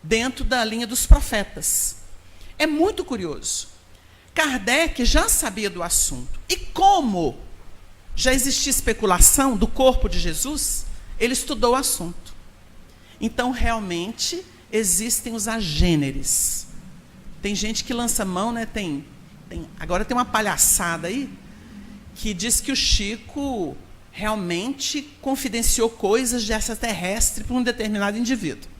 dentro da linha dos profetas. É muito curioso. Kardec já sabia do assunto. E como já existia especulação do corpo de Jesus, ele estudou o assunto. Então, realmente, existem os agêneres. Tem gente que lança mão, né? Agora tem uma palhaçada aí, que diz que o Chico realmente confidenciou coisas de extraterrestre para um determinado indivíduo.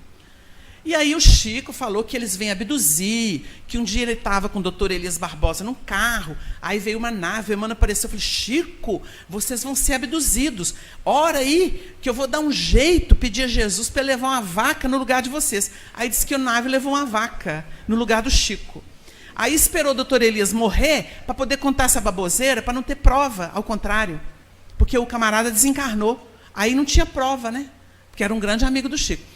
E aí o Chico falou que eles vêm abduzir, que um dia ele estava com o doutor Elias Barbosa num carro, aí veio uma nave, o Emmanuel apareceu, eu falei, Chico, vocês vão ser abduzidos, ora aí, que eu vou dar um jeito, pedir a Jesus para ele levar uma vaca no lugar de vocês. Aí disse que a nave levou uma vaca no lugar do Chico. Aí esperou o doutor Elias morrer para poder contar essa baboseira, para não ter prova, ao contrário, porque o camarada desencarnou, aí não tinha prova, né? Porque era um grande amigo do Chico.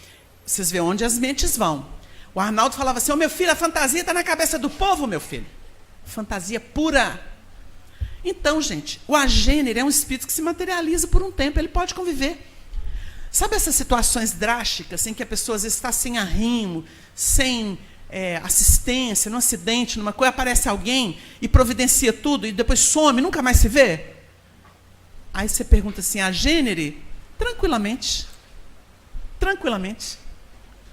Vocês veem onde as mentes vão. O Arnaldo falava assim, meu filho, a fantasia está na cabeça do povo, meu filho. Fantasia pura. Então, gente, o agênere é um espírito que se materializa por um tempo, ele pode conviver. Sabe essas situações drásticas, em que a pessoa às vezes está sem arrimo, sem assistência, num acidente, numa coisa, aparece alguém e providencia tudo e depois some, nunca mais se vê? Aí você pergunta assim, agênere? Tranquilamente. Tranquilamente.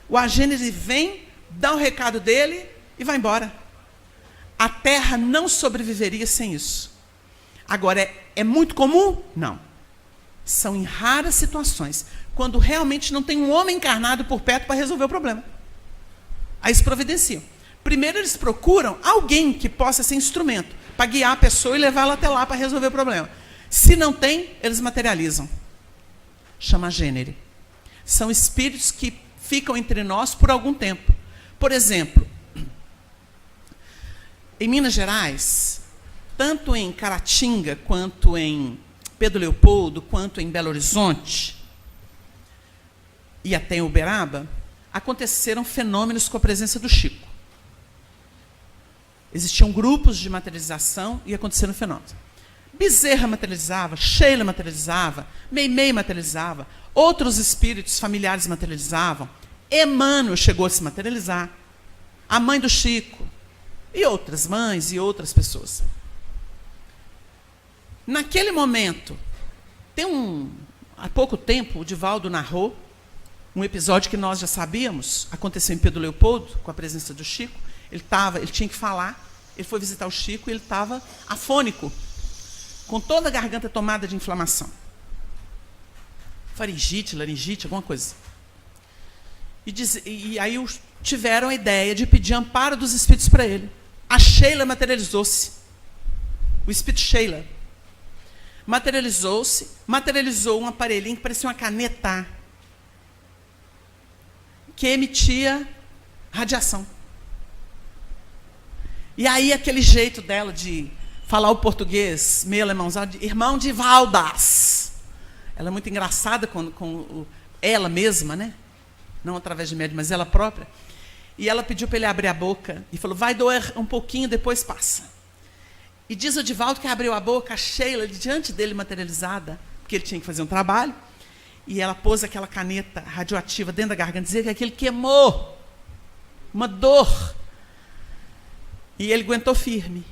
O agênese vem, dá o recado dele e vai embora. A Terra não sobreviveria sem isso. Agora, é muito comum? Não. São em raras situações, quando realmente não tem um homem encarnado por perto para resolver o problema. Aí eles providenciam. Primeiro eles procuram alguém que possa ser instrumento, para guiar a pessoa e levá-la até lá para resolver o problema. Se não tem, eles materializam. Chama agênere. São espíritos que ficam entre nós por algum tempo. Por exemplo, em Minas Gerais, tanto em Caratinga, quanto em Pedro Leopoldo, quanto em Belo Horizonte, e até em Uberaba, aconteceram fenômenos com a presença do Chico. Existiam grupos de materialização e aconteceram fenômenos. Bezerra materializava, Sheila materializava, Meimei materializava, outros espíritos familiares materializavam, Emmanuel chegou a se materializar, a mãe do Chico, e outras mães e outras pessoas. Naquele momento, há pouco tempo, o Divaldo narrou um episódio que nós já sabíamos, aconteceu em Pedro Leopoldo, com a presença do Chico. Ele tinha que falar, ele foi visitar o Chico e ele estava afônico, com toda a garganta tomada de inflamação. Faringite, laringite, alguma coisa. E aí tiveram a ideia de pedir amparo dos espíritos para ele. A Sheila materializou-se. O espírito Sheila materializou-se, materializou um aparelhinho que parecia uma caneta, que emitia radiação. E aí aquele jeito dela de falar o português, meio alemãozado, de irmão de Valdas. Ela é muito engraçada com ela mesma, né? Não através de médium, mas ela própria. E ela pediu para ele abrir a boca e falou, vai doer um pouquinho, depois passa. E diz o Divaldo que abriu a boca, a Sheila, diante dele materializada, porque ele tinha que fazer um trabalho, e ela pôs aquela caneta radioativa dentro da garganta, dizia que aquilo queimou, uma dor. E ele aguentou firme,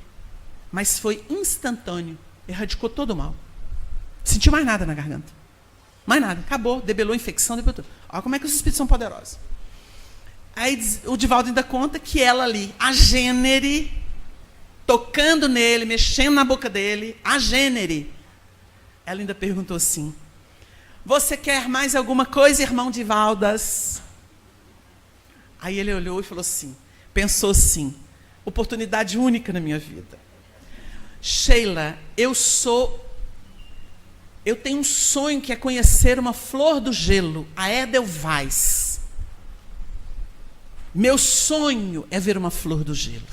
mas foi instantâneo, erradicou todo o mal. Não sentiu mais nada na garganta. Mais nada, acabou, debelou a infecção, debelou tudo. Olha como é que os espíritos são poderosos. Aí o Divaldo ainda conta que ela ali, a gênere, tocando nele, mexendo na boca dele, a gênere, Ela ainda perguntou assim: você quer mais alguma coisa, irmão Divaldas? Aí ele olhou e falou assim, pensou assim, oportunidade única na minha vida. Sheila, eu tenho um sonho que é conhecer uma flor do gelo, a Edelweiss. Meu sonho é ver uma flor do gelo.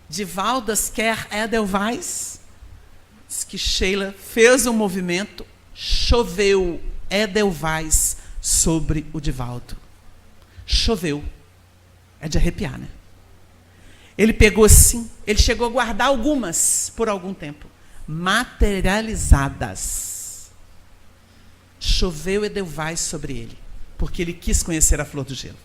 Divaldas quer Edelweiss? Diz que Sheila fez um movimento, choveu Edelweiss sobre o Divaldo. Choveu. É de arrepiar, né? Ele pegou assim, ele chegou a guardar algumas por algum tempo, materializadas. Choveu Edelweiss sobre ele, porque ele quis conhecer a flor do gelo.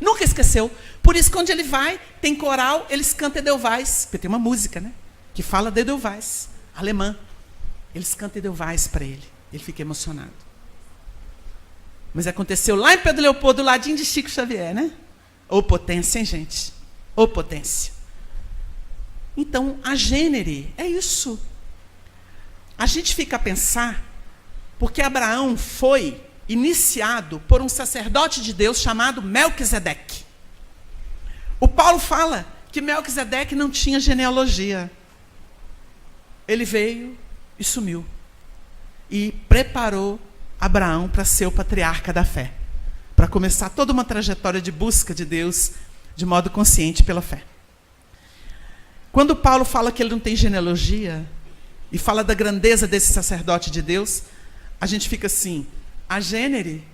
Nunca esqueceu. Por isso, quando ele vai, tem coral, eles cantam Edelweiss, porque tem uma música, né, que fala de Edelweiss, alemã. Eles cantam Edelweiss para ele. Ele fica emocionado. Mas aconteceu lá em Pedro Leopoldo, do ladinho de Chico Xavier, né? Ô potência, hein, gente? Ô potência. Então, a gênere é isso. A gente fica a pensar, porque Abraão foi iniciado por um sacerdote de Deus chamado Melquisedeque. O Paulo fala que Melquisedeque não tinha genealogia. Ele veio e sumiu. E preparou Abraão para ser o patriarca da fé. Para começar toda uma trajetória de busca de Deus de modo consciente pela fé. Quando Paulo fala que ele não tem genealogia e fala da grandeza desse sacerdote de Deus, a gente fica assim, a gênere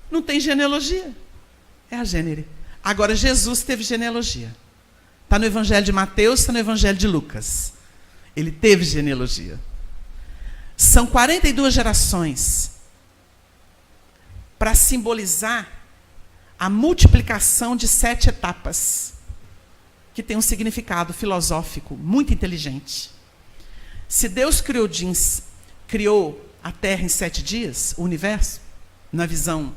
não tem genealogia. É a gênere. Agora, Jesus teve genealogia. Está no Evangelho de Mateus, está no Evangelho de Lucas. Ele teve genealogia. São 42 gerações para simbolizar a multiplicação de 7 etapas, que tem um significado filosófico muito inteligente. Se Deus criou a Terra em 7 dias, o universo, na visão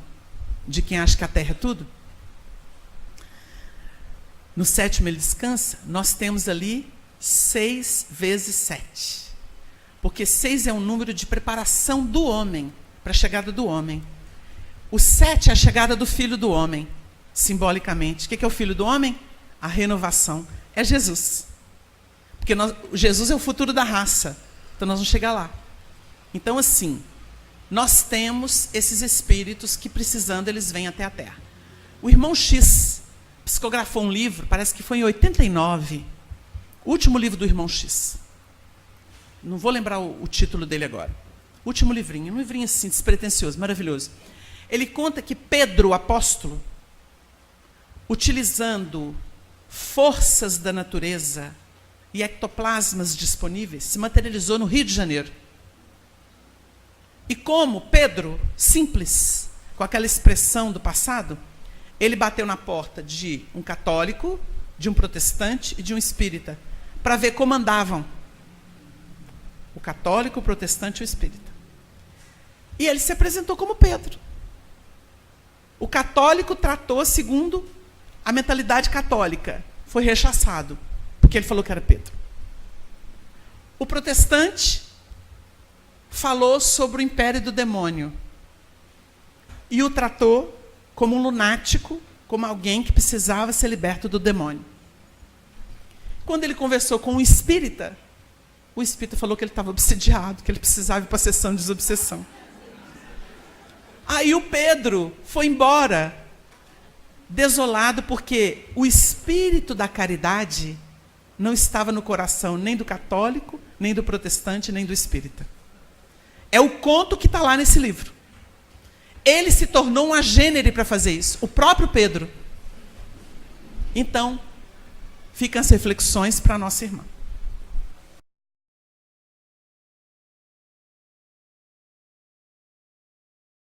de quem acha que a Terra é tudo, no 7º ele descansa, nós temos ali 6 vezes 7. Porque 6 é um número de preparação do homem, para a chegada do homem. O 7 é a chegada do Filho do Homem, simbolicamente. O que é o Filho do Homem? A renovação. É Jesus. Porque Jesus é o futuro da raça. Então nós vamos chegar lá. Então, assim, nós temos esses espíritos que, precisando, eles vêm até a Terra. O irmão X psicografou um livro, parece que foi em 89, o último livro do irmão X. Não vou lembrar o título dele agora. Último livrinho, um livrinho assim, despretensioso, maravilhoso. Ele conta que Pedro, o apóstolo, utilizando forças da natureza e ectoplasmas disponíveis, se materializou no Rio de Janeiro. E como Pedro, simples, com aquela expressão do passado, ele bateu na porta de um católico, de um protestante e de um espírita, para ver como andavam. O católico, o protestante e o espírita. E ele se apresentou como Pedro. O católico tratou segundo a mentalidade católica. Foi rechaçado, porque ele falou que era Pedro. O protestante falou sobre o império do demônio. E o tratou como um lunático, como alguém que precisava ser liberto do demônio. Quando ele conversou com um espírita, o espírita falou que ele estava obsediado, que ele precisava ir para a sessão de desobsessão. Aí o Pedro foi embora, desolado, porque o espírito da caridade não estava no coração nem do católico, nem do protestante, nem do espírita. É o conto que está lá nesse livro. Ele se tornou um agênere para fazer isso, o próprio Pedro. Então, ficam as reflexões para a nossa irmã.